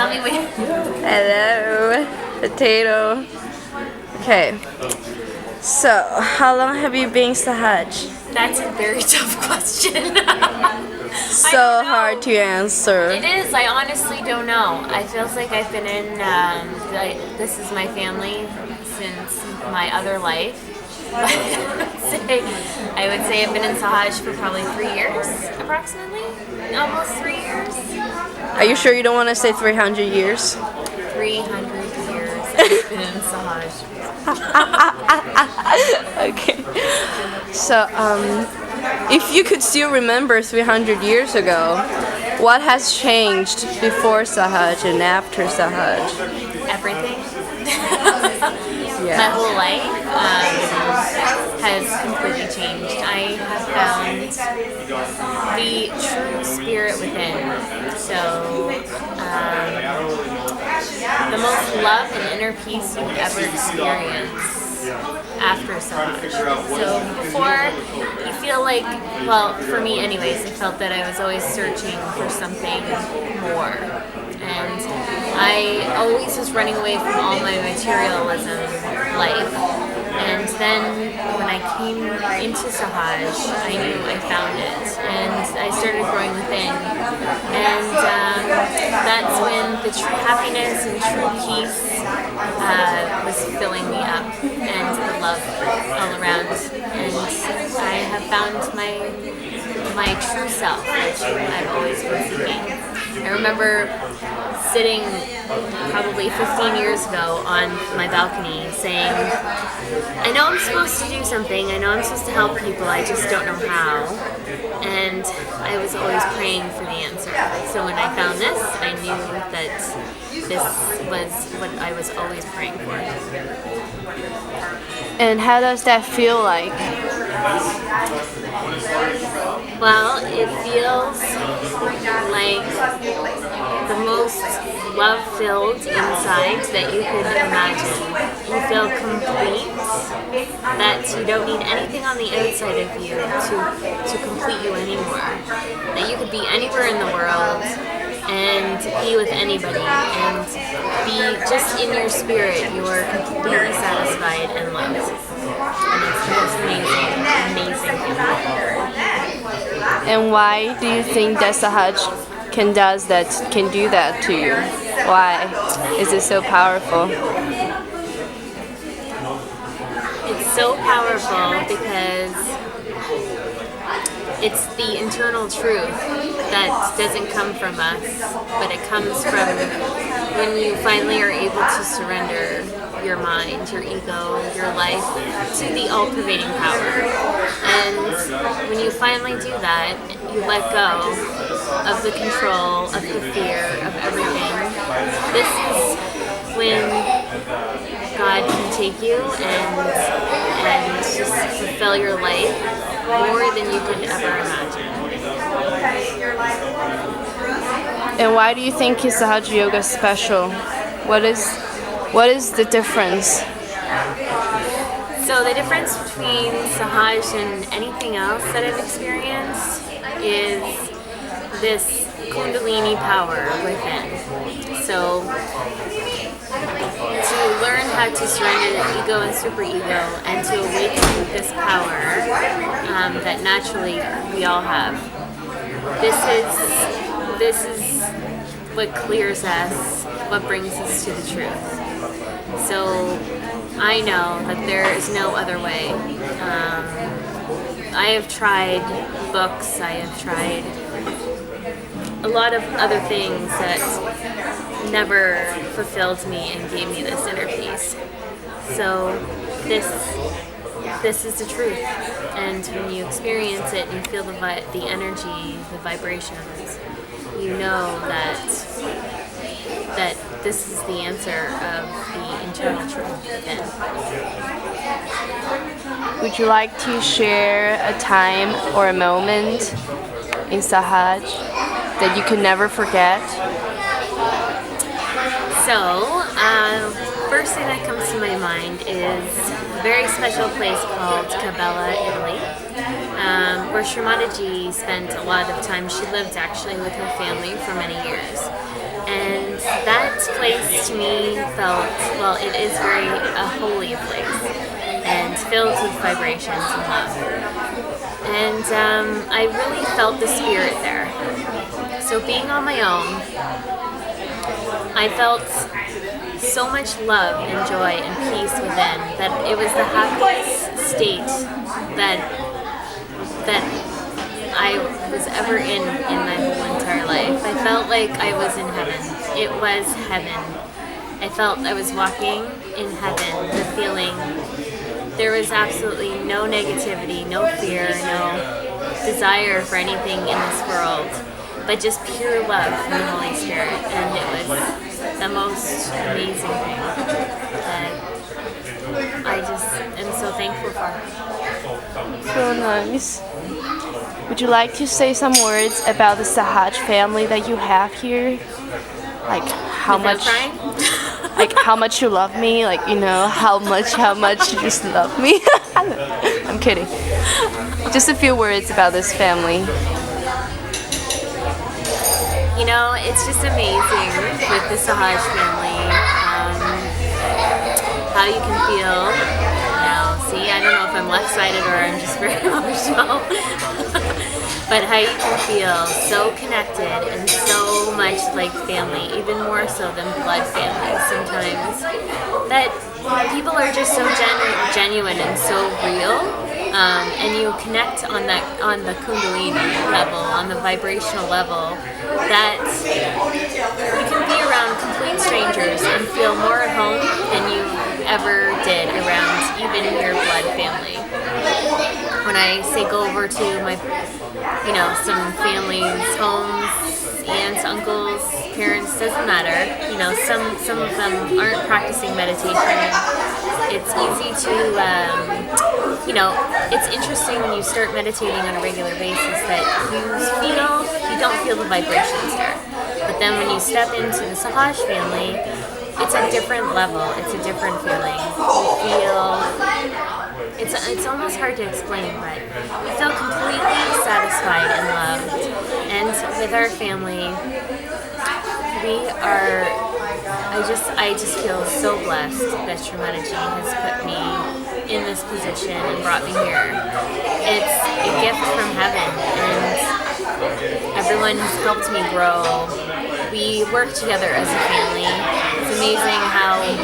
tell me when. Hello, potato. Okay. So, how long have you been Sahaj? That's a very tough question. So hard to answer. It is. I honestly don't know. I feels like I've been in. This is my family since my other life. I would say I've been in Sahaj for probably 3 years, approximately. Almost 3 years. Are you sure you don't want to say 300 years? 300 years I've been in Sahaj. Okay. So, if you could still remember 300 years ago, what has changed before Sahaj and after Sahaj? Everything. My Yeah. whole life has completely changed. I have found the true spirit within. So, the most love and inner peace you could ever experience after Sahaj. So before, you feel like, well, for me anyways, I felt that I was always searching for something more. And I always was running away from all my materialism life. And then when I came into Sahaj, I knew I found it. And I started growing within. And that's when the true happiness and true peace was filling me up. And the love all around. And I have found my true self, which I've always been seeking. I remember sitting probably 15 years ago on my balcony saying, I know I'm supposed to do something, I know I'm supposed to help people, I just don't know how. And I was always praying for the answer. So when I found this, I knew that this was what I was always praying for. And how does that feel like? Well, it feels like the most love-filled inside that you could imagine. You feel complete, that you don't need anything on the outside of you to complete you anymore. That you could be anywhere in the world and be with anybody and be just in your spirit, you're completely satisfied and loved. And it's the most amazing feeling. And why do you think that Sahaj can do that to you? Why is it so powerful? It's so powerful because it's the internal truth that doesn't come from us, but it comes from when you finally are able to surrender your mind, your ego, your life to the all-pervading power. And when you finally do that, you let go of the control, of the fear, of everything. This is when God can take you and just fulfill your life more than you could ever imagine. And why do you think Sahaj Yoga is special? What is the difference? So the difference between Sahaj and anything else that I've experienced is this Kundalini power within. So to learn how to surrender the ego and superego and to awaken this power that naturally we all have. This is what clears us, what brings us to the truth. So I know that there is no other way. I have tried books, I have tried a lot of other things that never fulfilled me and gave me this inner peace. So this is the truth. And when you experience it and you feel the energy, the vibrations, you know that this is the answer of the internal truth within. Would you like to share a time or a moment in Sahaj that you could never forget? So, first thing that comes to my mind is a very special place called Cabela, Italy, where Sri Mataji spent a lot of time. She lived actually with her family for many years. And that to me felt, well, it is very a holy place and filled with vibrations and love. And I really felt the spirit there. So being on my own, I felt so much love and joy and peace within that it was the happiest state that I was ever in my whole entire life. I felt like I was in heaven. It was heaven. I felt I was walking in heaven. The feeling, there was absolutely no negativity, no fear, no desire for anything in this world, but just pure love from the Holy Spirit. And it was the most amazing thing that I just am so thankful for. So nice. Would you like to say some words about the Sahaj family that you have here? Like how Without much, crying? like how much you love me? Like how much you just love me? I'm kidding. Just a few words about this family. You know, it's just amazing with the Sahaj family, how you can feel. Now, see, I don't know if I'm left-sided or I'm just very emotional, but how you can feel so connected and so much like family, even more so than blood family sometimes, that people are just so genuine and so real. And you connect on the Kundalini level, on the vibrational level, that you can be around complete strangers and feel more at home than you ever did around even your blood family. When I say go over to my, some families' homes, aunts, uncles, parents, doesn't matter. Some of them aren't practicing meditation. It's easy to, it's interesting when you start meditating on a regular basis that you don't feel the vibrations there. But then when you step into the Sahaj family, it's a different level. It's a different feeling. You feel, it's almost hard to explain, but you feel completely satisfied and loved. And with our family, I just feel so blessed that Srimataji has put me in this position and brought me here. It's a gift from heaven, and everyone has helped me grow. We work together as a family. It's amazing how we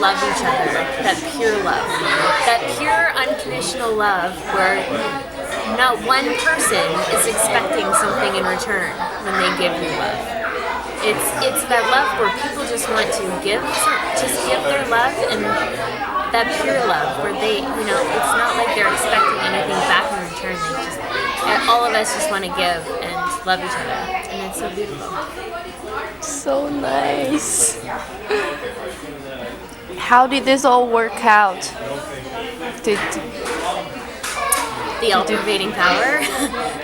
love each other, that pure love, that pure unconditional love where not one person is expecting something in return when they give you love. It's that love where people just want to give their love, and that pure love where they, it's not like they're expecting anything back in return. All of us just want to give and love each other, and it's so beautiful. So nice. How did this all work out? The all-pervading power,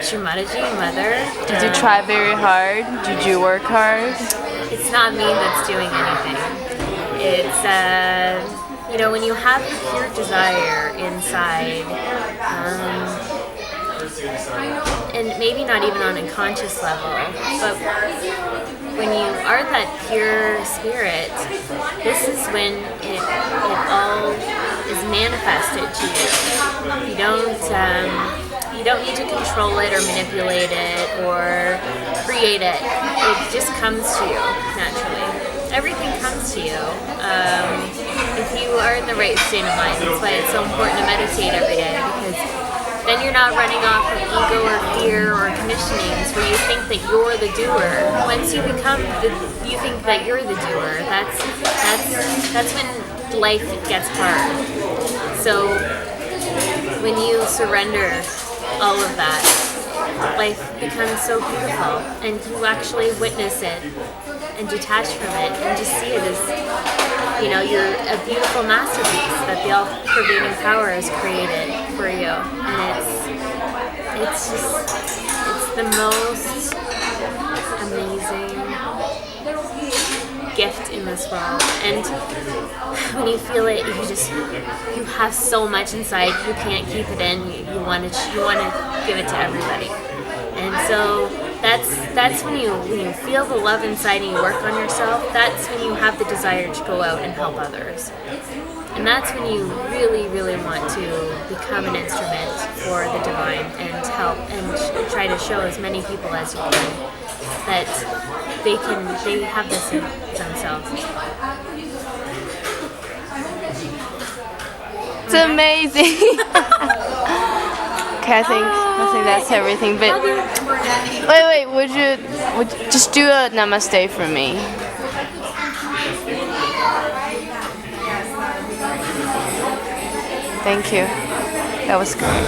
Srimataji, Mother. Did you try very hard? Did you work hard? It's not me that's doing anything. It's, when you have the pure desire inside, and maybe not even on a conscious level, but when you are that pure spirit, this is when it all is manifested to you. You don't need to control it or manipulate it or create it. It just comes to you naturally. Everything comes to you if you are in the right state of mind. That's why it's so important to meditate every day, because then you're not running off of ego or fear or conditionings where you think that you're the doer. Once you you think that you're the doer. That's when life gets hard. So when you surrender all of that, life becomes so beautiful, and you actually witness it and detach from it and just see it as, you're a beautiful masterpiece that the all-pervading power has created for you. And it's the most amazing gift in this world. And when you feel it, you have so much inside, you can't keep it in. You want to give it to everybody. And so that's when you feel the love inside and you work on yourself. That's when you have the desire to go out and help others. And that's when you really, really want to become an instrument for the divine and help and try to show as many people as you can that they have this in themselves. It's amazing. Okay, I think that's everything. But wait, would you just do a namaste for me? Thank you. That was great.